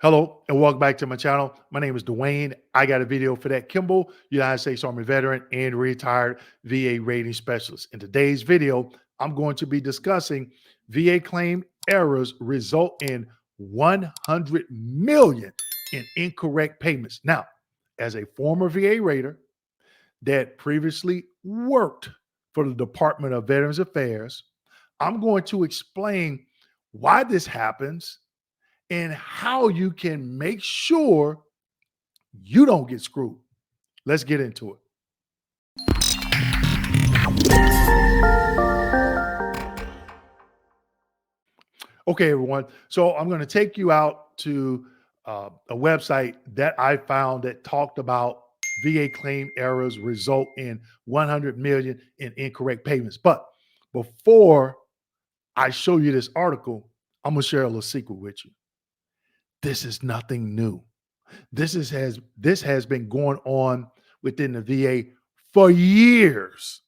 Hello and welcome back to my channel. My name is Dwayne. I got a video for that Kimball, United States Army veteran and retired VA rating specialist. In today's video, I'm going to be discussing VA claim errors result in 100 million in incorrect payments. Now, as a former VA rater that previously worked for the Department of Veterans Affairs, I'm going to explain why this happens and how you can make sure you don't get screwed. Let's get into it. Okay, everyone. So I'm going to take you out to a website that I found that talked about VA claim errors result in 100 million in incorrect payments. But before I show you this article, I'm going to share a little secret with you. This is nothing new. This has been going on within the VA for years.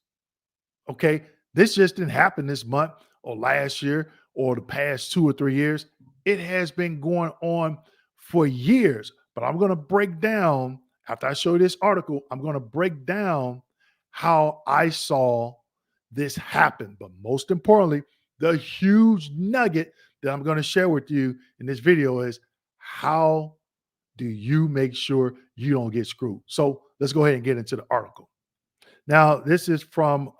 Okay, this just didn't happen this month or last year or the past 2 or 3 years. It has been going on for years. But I'm going to break down, after I show you this article, I'm going to break down how I saw this happen. But most importantly, the huge nugget that I'm going to share with you in this video is how do you make sure you don't get screwed? So let's go ahead and get into the article. Now, this is from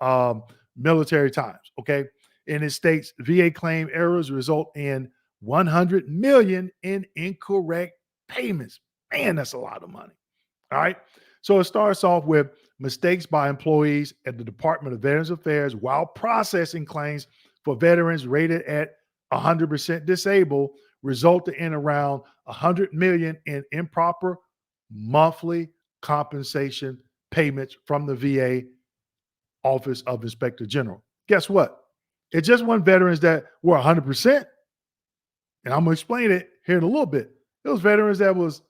Military Times, okay? And it states VA claim errors result in 100 million in incorrect payments. Man, that's a lot of money. All right. So it starts off with mistakes by employees at the Department of Veterans Affairs while processing claims for veterans rated at 100% disabled resulted in around 100 million in improper monthly compensation payments from the VA Office of Inspector General. Guess what? It just wasn't veterans that were 100%. And I'm going to explain it here in a little bit. It was veterans that was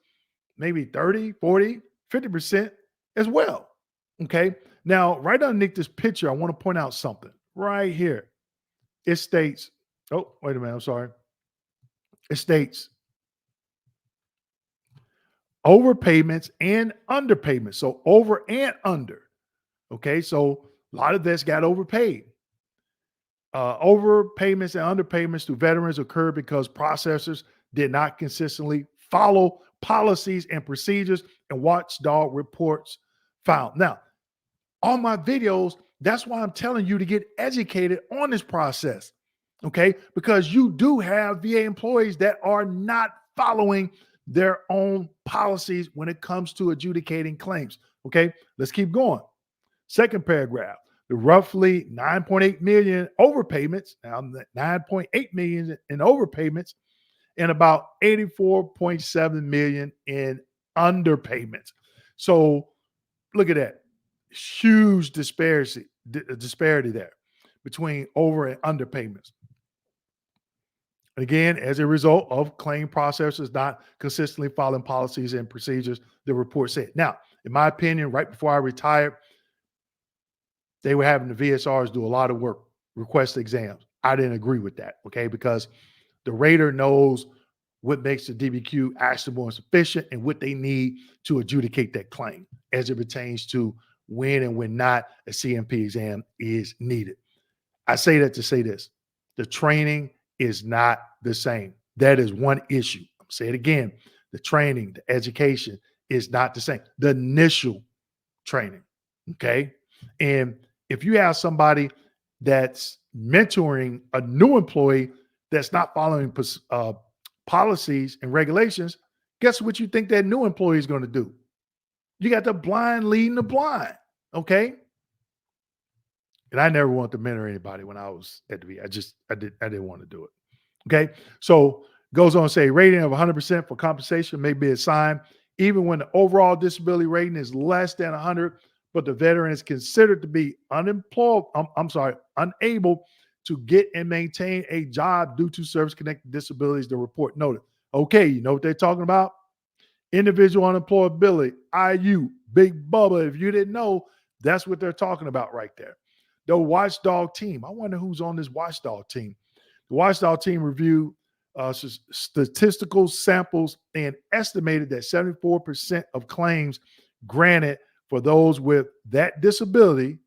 maybe 30, 40, 50% as well. Okay. Now, right underneath this picture, I want to point out something right here. It states, oh, wait a minute. I'm sorry. It states overpayments and underpayments. So over and under. Okay. So a lot of this got overpaid. Overpayments and underpayments to veterans occurred because processors did not consistently follow policies and procedures, and watchdog reports found. Now, on my videos, that's why I'm telling you to get educated on this process, okay? Because you do have VA employees that are not following their own policies when it comes to adjudicating claims, okay? Let's keep going. Second paragraph. The roughly 9.8 million overpayments, now 9.8 million in overpayments, and about 84.7 million in underpayments. So look at that. Huge disparity there between over and underpayments. Again, as a result of claim processors not consistently following policies and procedures, the report said. Now, in my opinion, right before I retired, they were having the VSRs do a lot of work, request exams. I didn't agree with that, okay? Because the rater knows what makes the DBQ actionable and sufficient and what they need to adjudicate that claim as it pertains to when and when not a CMP exam is needed. I say that to say this. The training is not the same. That is one issue. I'll say it again. The training, the education is not the same. The initial training, okay? And if you have somebody that's mentoring a new employee that's not following policies and regulations, guess what you think that new employee is going to do? You got the blind leading the blind, okay? And I never wanted to mentor anybody when I was at the VA. I didn't want to do it, okay? So goes on to say rating of 100% for compensation may be assigned even when the overall disability rating is less than 100, but the veteran is considered to be unable to get and maintain a job due to service-connected disabilities, the report noted. Okay, you know what they're talking about? Individual unemployability, IU, Big Bubba. If you didn't know, that's what they're talking about right there. The watchdog team. I wonder who's on this watchdog team. The watchdog team reviewed statistical samples and estimated that 74% of claims granted for those with that disability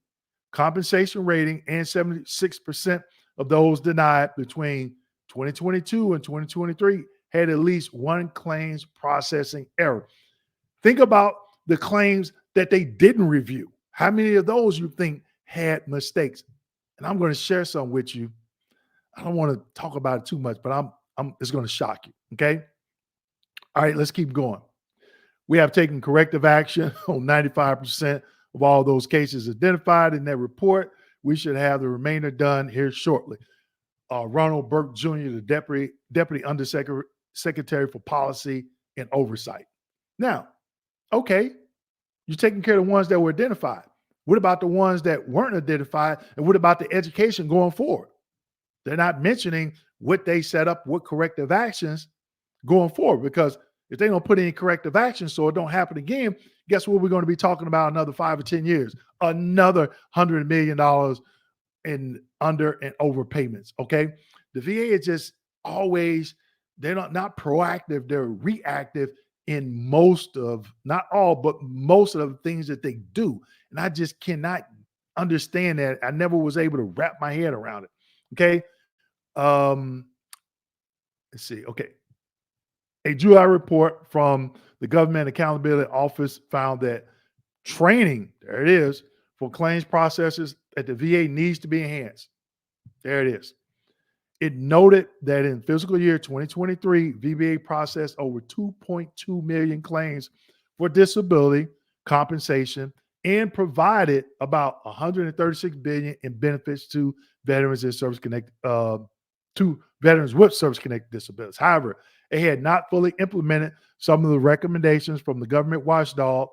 compensation rating and 76% of those denied between 2022 and 2023 had at least one claims processing error. Think about the claims that they didn't review. How many of those you think had mistakes? And I'm going to share some with you. I don't want to talk about it too much, but I'm it's going to shock you. Okay. All right, let's keep going. We have taken corrective action on 95% of all those cases identified in that report. We should have the remainder done here shortly. Ronald Burke Jr., the Deputy Undersecretary for Policy and Oversight. Now, okay, you're taking care of the ones that were identified. What about the ones that weren't identified? And what about the education going forward? They're not mentioning what they set up, what corrective actions going forward, because if they don't put any corrective action so it don't happen again, guess what we're going to be talking about another 5 or 10 years? Another $100 million in under and overpayments. Okay. The VA is just always, they're not proactive, they're reactive in most of, not all, but most of the things that they do. And I just cannot understand that. I never was able to wrap my head around it. Okay. Um, let's see. Okay. A July report from the Government Accountability Office found that training, there it is, for claims processors at the VA needs to be enhanced. There it is. It noted that in fiscal year 2023, VBA processed over 2.2 million claims for disability compensation and provided about 136 billion in benefits to veterans and service connected to veterans with service connected disabilities. However, it had not fully implemented some of the recommendations from the government watchdog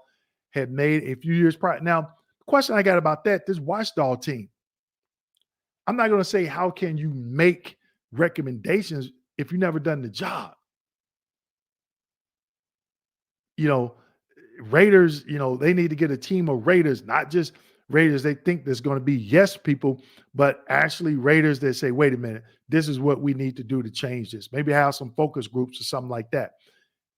had made a few years prior. Now, the question I got about that, this watchdog team, I'm not going to say how can you make recommendations if you've never done the job. You know, Raiders, they need to get a team of Raiders, not just Raiders they think there's going to be yes people, but actually Raiders that say, wait a minute, this is what we need to do to change this. Maybe have some focus groups or something like that.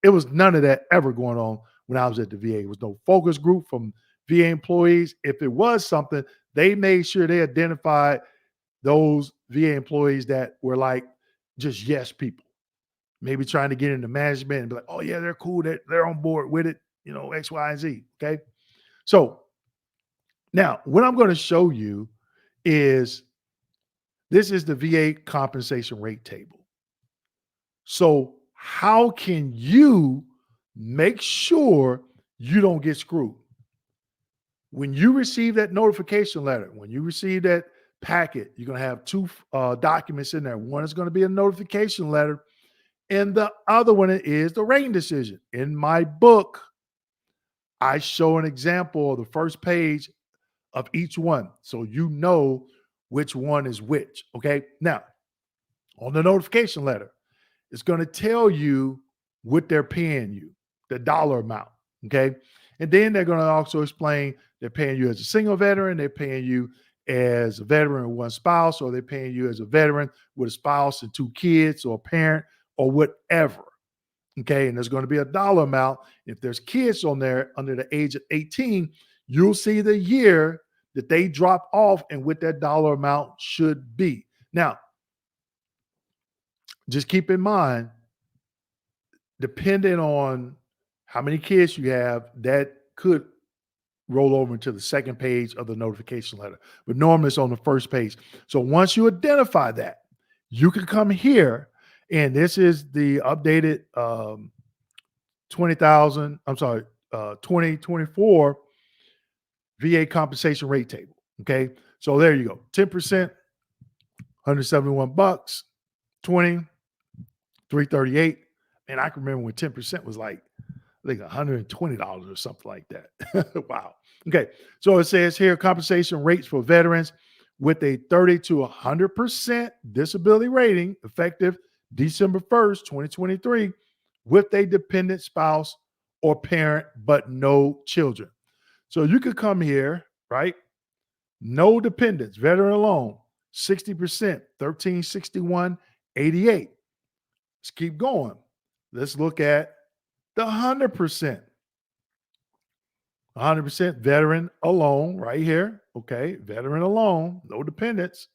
It was none of that ever going on when I was at the VA. It was no focus group from VA employees. If it was something, they made sure they identified those VA employees that were like just yes people, maybe trying to get into management and be like, oh yeah, they're cool, they're on board with it, X, Y, and Z. Okay. So now what I'm going to show you is this is the VA compensation rate table. So how can you make sure you don't get screwed? When you receive that notification letter, when you receive that packet, you're going to have two documents in there. One is going to be a notification letter, and the other one is the rating decision. In my book, I show an example of the first page of each one, so you know which one is which. Okay. Now, on the notification letter, it's going to tell you what they're paying you, the dollar amount. Okay. And then they're going to also explain they're paying you as a single veteran, they're paying you as a veteran with one spouse, or they're paying you as a veteran with a spouse and two kids or a parent or whatever. Okay. And there's going to be a dollar amount. If there's kids on there under the age of 18, you'll see the year that they drop off and what that dollar amount should be. Now, just keep in mind, depending on how many kids you have, that could roll over into the second page of the notification letter. But normally it's on the first page. So once you identify that, you can come here, and this is the updated 2024 VA compensation rate table. Okay. So there you go. 10%, $171, 20, $338. And I can remember when 10% was like, I think $120 or something like that. Wow. Okay. So it says here compensation rates for veterans with a 30 to 100% disability rating effective December 1st, 2023, with a dependent spouse or parent, but no children. So you could come here, right? No dependents, veteran alone, 60%, 1361.88. Let's keep going. Let's look at the 100%. 100% veteran alone right here. Okay. Veteran alone, no dependents.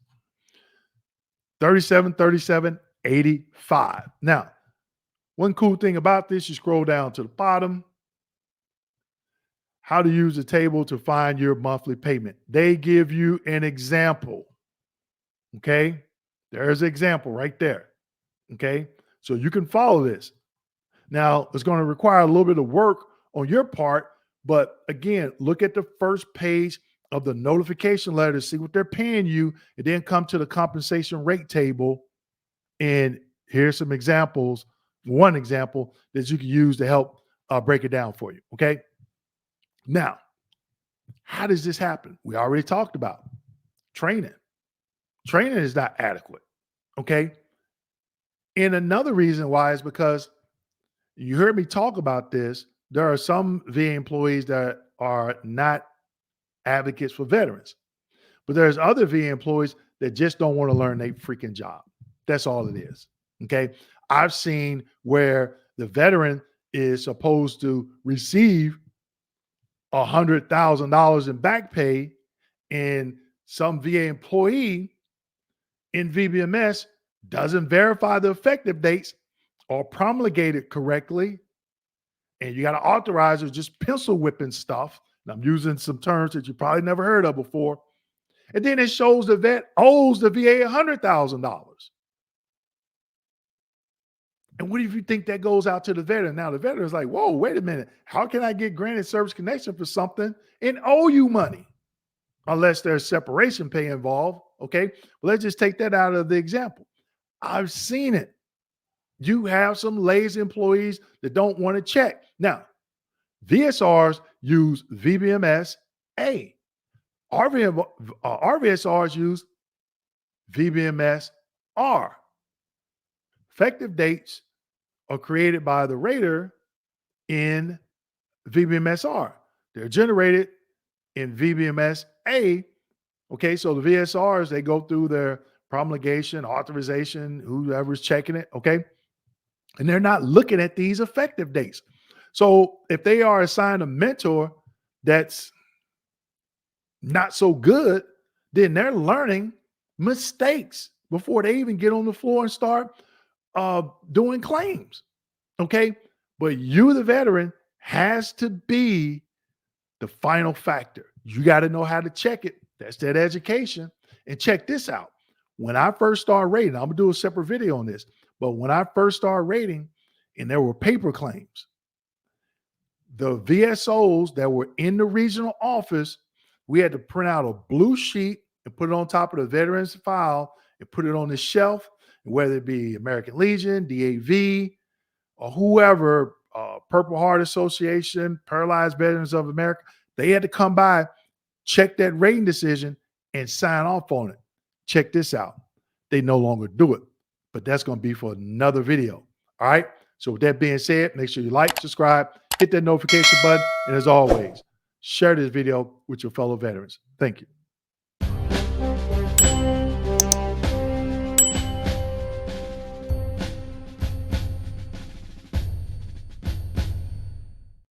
37, 37, 85. Now, one cool thing about this, you scroll down to the bottom, how to use the table to find your monthly payment. They give you an example. Okay. There's an example right there. Okay. So you can follow this. Now, it's going to require a little bit of work on your part, but again, look at the first page of the notification letter to see what they're paying you, and then come to the compensation rate table. And here's some examples, one example that you can use to help break it down for you. Okay. Now, how does this happen? We already talked about training. Training is not adequate. Okay. And another reason why is because you heard me talk about this. There are some VA employees that are not advocates for veterans, but there's other VA employees that just don't want to learn their freaking job. That's all it is. Okay. I've seen where the veteran is supposed to receive $100,000 in back pay, and some VA employee in VBMS doesn't verify the effective dates or promulgate it correctly. And you got to authorize or just pencil whipping stuff. And I'm using some terms that you probably never heard of before. And then it shows the vet owes the VA $100,000. And what if you think that goes out to the veteran? Now the veteran is like, whoa, wait a minute. How can I get granted service connection for something and owe you money? Unless there's separation pay involved. Okay. Well, let's just take that out of the example. I've seen it. You have some lazy employees that don't want to check. Now, VSRs use VBMS A. RVSRs use VBMS R. Effective dates are created by the rater in VBMS R. They're generated in VBMS A. Okay, so the VSRs, they go through their promulgation, authorization, whoever's checking it. Okay. And they're not looking at these effective dates. So if they are assigned a mentor that's not so good, then they're learning mistakes before they even get on the floor and start doing claims. Okay. But you, the veteran, has to be the final factor. You got to know how to check it. That's that education. And check this out. When I first started rating, I'm going to do a separate video on this, but when I first started rating and there were paper claims, the VSOs that were in the regional office, we had to print out a blue sheet and put it on top of the veterans file and put it on the shelf, whether it be American Legion, DAV, or whoever, Purple Heart Association, Paralyzed Veterans of America, they had to come by, check that rating decision, and sign off on it. Check this out. They no longer do it, but that's going to be for another video. All right. So with that being said, make sure you like, subscribe, hit that notification button, and as always, share this video with your fellow veterans. Thank you.